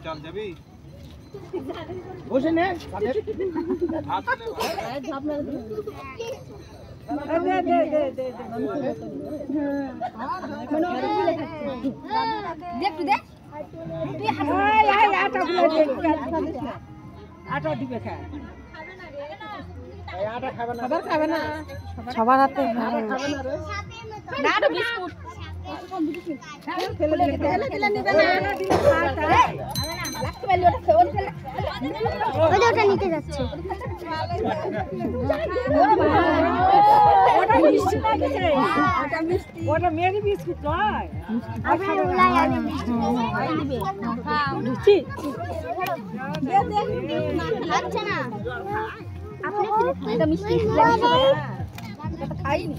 চল যাবি বসে নে সবার হাতে ওটা নিতে যাচ্ছে ওটা মেরি বিস্কুট নয় লাগছে না আপনি এটা মিষ্টি খাইনি